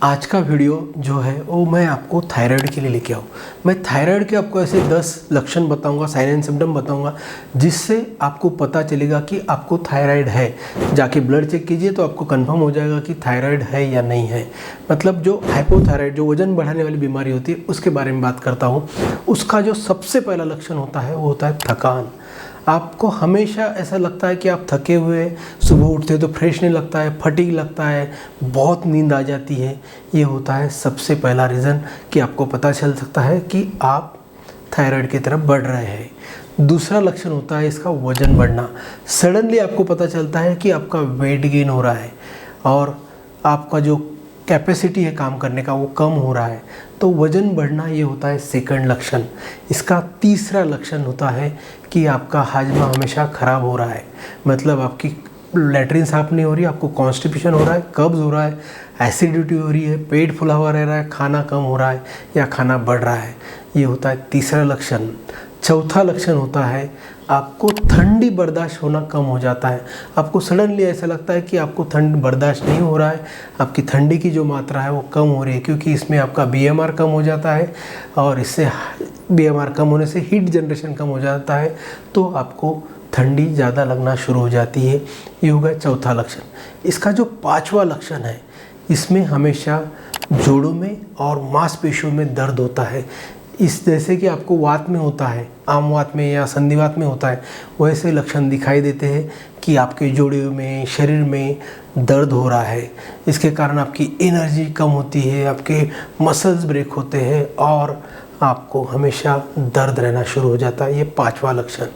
आज का वीडियो जो है वो मैं आपको थायराइड के लिए लेके आऊँ। मैं थायराइड के आपको ऐसे 10 लक्षण बताऊंगा, साइन एंड सिम्टम बताऊंगा, जिससे आपको पता चलेगा कि आपको थायराइड है। जाके ब्लड चेक कीजिए तो आपको कंफर्म हो जाएगा कि थायराइड है या नहीं है। मतलब जो हाइपोथायराइड, जो वजन बढ़ाने वाली बीमारी होती है, उसके बारे में बात करता हूँ। उसका जो सबसे पहला लक्षण होता है वो होता है थकान। आपको हमेशा ऐसा लगता है कि आप थके हुए, सुबह उठते तो फ्रेश नहीं लगता है, फटीग लगता है, बहुत नींद आ जाती है। ये होता है सबसे पहला रीज़न कि आपको पता चल सकता है कि आप थायराइड की तरफ बढ़ रहे हैं। दूसरा लक्षण होता है इसका वज़न बढ़ना। सडनली आपको पता चलता है कि आपका वेट गेन हो रहा है और आपका जो कैपेसिटी है काम करने का वो कम हो रहा है, तो वज़न बढ़ना ये होता है सेकंड लक्षण। इसका तीसरा लक्षण होता है कि आपका हाजमा हमेशा ख़राब हो रहा है। मतलब आपकी लैट्रिन साफ नहीं हो रही, आपको कॉन्स्टिपेशन हो रहा है, कब्ज़ हो रहा है, एसिडिटी हो रही है, पेट फुला हुआ रह रहा है, खाना कम हो रहा है या खाना बढ़ रहा है। ये होता है तीसरा लक्षण। चौथा लक्षण होता है आपको ठंडी बर्दाश्त होना कम हो जाता है। आपको सडनली ऐसा लगता है कि आपको ठंड बर्दाश्त नहीं हो रहा है, आपकी ठंडी की जो मात्रा है वो कम हो रही है, क्योंकि इसमें आपका बीएमआर कम हो जाता है और इससे बीएमआर कम होने से हीट जनरेशन कम हो जाता है, तो आपको ठंडी ज़्यादा लगना शुरू हो जाती है। ये हो गया चौथा लक्षण। इसका जो पांचवा लक्षण है, इसमें हमेशा जोड़ों में और मांसपेशियों में दर्द होता है। इस जैसे कि आपको वात में होता है, आम वात में या संधिवात में होता है, वैसे लक्षण दिखाई देते हैं कि आपके जोड़ों में, शरीर में दर्द हो रहा है। इसके कारण आपकी एनर्जी कम होती है, आपके मसल्स ब्रेक होते हैं और आपको हमेशा दर्द रहना शुरू हो जाता है। ये पांचवा लक्षण।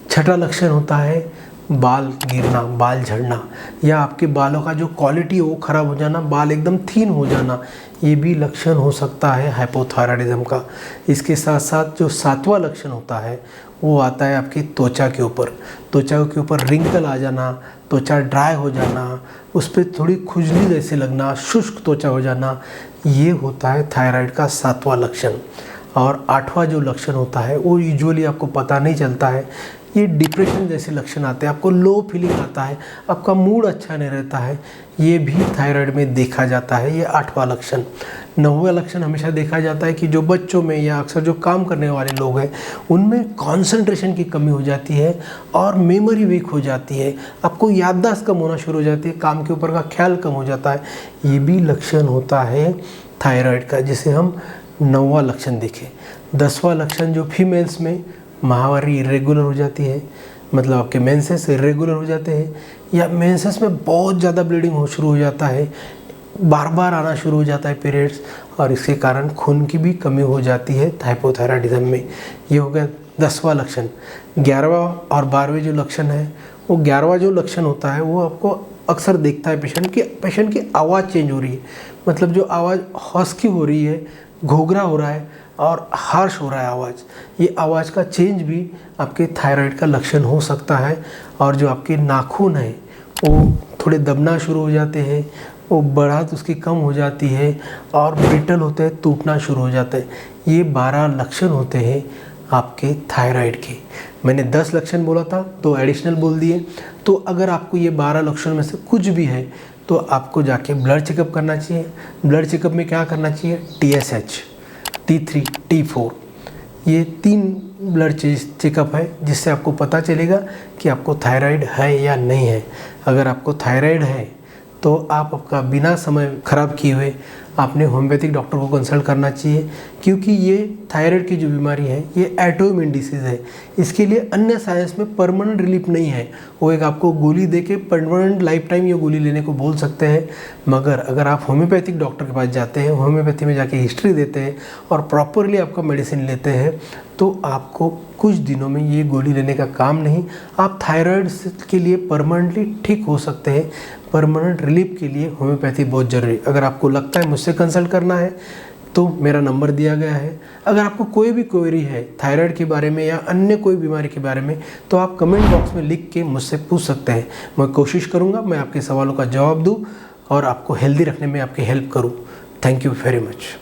छठा लक्षण होता है बाल गिरना, बाल झड़ना, या आपके बालों का जो क्वालिटी है वो ख़राब हो जाना, बाल एकदम थिन हो जाना, ये भी लक्षण हो सकता है हाइपोथायराइडिज्म का। इसके साथ साथ जो सातवां लक्षण होता है वो आता है आपकी त्वचा के ऊपर। त्वचा के ऊपर रिंकल आ जाना, त्वचा ड्राई हो जाना, उस पर थोड़ी खुजली जैसे लगना, शुष्क त्वचा हो जाना, ये होता है थायराइड का सातवां लक्षण। और आठवां जो लक्षण होता है वो यूजुअली आपको पता नहीं चलता है, ये डिप्रेशन जैसे लक्षण आते हैं। आपको लो फीलिंग आता है, आपका मूड अच्छा नहीं रहता है, ये भी थायराइड में देखा जाता है। ये आठवां लक्षण। नौवां लक्षण हमेशा देखा जाता है कि जो बच्चों में या अक्सर जो काम करने वाले लोग हैं उनमें कंसंट्रेशन की कमी हो जाती है और मेमोरी वीक हो जाती है, आपको याददाश्त कम होना शुरू हो जाती है, काम के ऊपर का ख्याल कम हो जाता है। ये भी लक्षण होता है थायराइड का, जिसे हम नौवां लक्षण देखें। 10वां लक्षण जो फीमेल्स में माहवारी इरेगुलर हो जाती है, मतलब आपके मेंसेस इरेगुलर हो जाते हैं, या मेंसेस में बहुत ज़्यादा ब्लीडिंग हो शुरू हो जाता है, बार बार आना शुरू हो जाता है पीरियड्स, और इसके कारण खून की भी कमी हो जाती है हाइपोथायराइडिज्म में। ये हो गया 10वां लक्षण। 11वां और 12वें जो लक्षण है, वो 11वां जो लक्षण होता है वो आपको अक्सर देखता है पेशेंट की आवाज़ चेंज हो रही है। मतलब जो आवाज़ हस्की हो रही है, घोघरा हो रहा है और हार्श हो रहा है आवाज़, ये आवाज़ का चेंज भी आपके थायराइड का लक्षण हो सकता है। और जो आपके नाखून हैं वो थोड़े दबना शुरू हो जाते हैं, वो बढ़त उसकी कम हो जाती है और ब्रिटल होते हैं, टूटना शुरू हो जाता है। ये 12 लक्षण होते हैं आपके थायराइड के। मैंने 10 लक्षण बोला था तो एडिशनल बोल दिए। तो अगर आपको ये 12 लक्षण में से कुछ भी है तो आपको जाके ब्लड चेकअप करना चाहिए। ब्लड चेकअप में क्या करना चाहिए? TSH, T3, T4, ये 3 ब्लड चेकअप है, जिससे आपको पता चलेगा कि आपको थायराइड है या नहीं है। अगर आपको थायराइड है तो आप आपका बिना समय ख़राब किए हुए आपने होम्योपैथिक डॉक्टर को कंसल्ट करना चाहिए, क्योंकि ये थायराइड की जो बीमारी है ये ऑटोइम्यून डिसीज़ है। इसके लिए अन्य साइंस में परमानेंट रिलीफ नहीं है। वो एक आपको गोली दे के परमानेंट लाइफ टाइम ये गोली लेने को बोल सकते हैं, मगर अगर आप होम्योपैथिक डॉक्टर के पास जाते हैं, होम्योपैथी में जाके हिस्ट्री देते हैं और प्रॉपरली आपका मेडिसिन लेते हैं, तो आपको कुछ दिनों में ये गोली लेने का काम नहीं, आप थायराइड के लिए परमानेंटली ठीक हो सकते हैं। परमानेंट रिलीफ के लिए होम्योपैथी बहुत ज़रूरी। अगर आपको लगता है मुझसे कंसल्ट करना है तो मेरा नंबर दिया गया है। अगर आपको कोई भी क्वेरी है थायराइड के बारे में या अन्य कोई बीमारी के बारे में तो आप कमेंट बॉक्स में लिख के मुझसे पूछ सकते हैं। मैं कोशिश करूँगा मैं आपके सवालों का जवाब दूँ और आपको हेल्दी रखने में आपकी हेल्प करूँ। Thank you very much.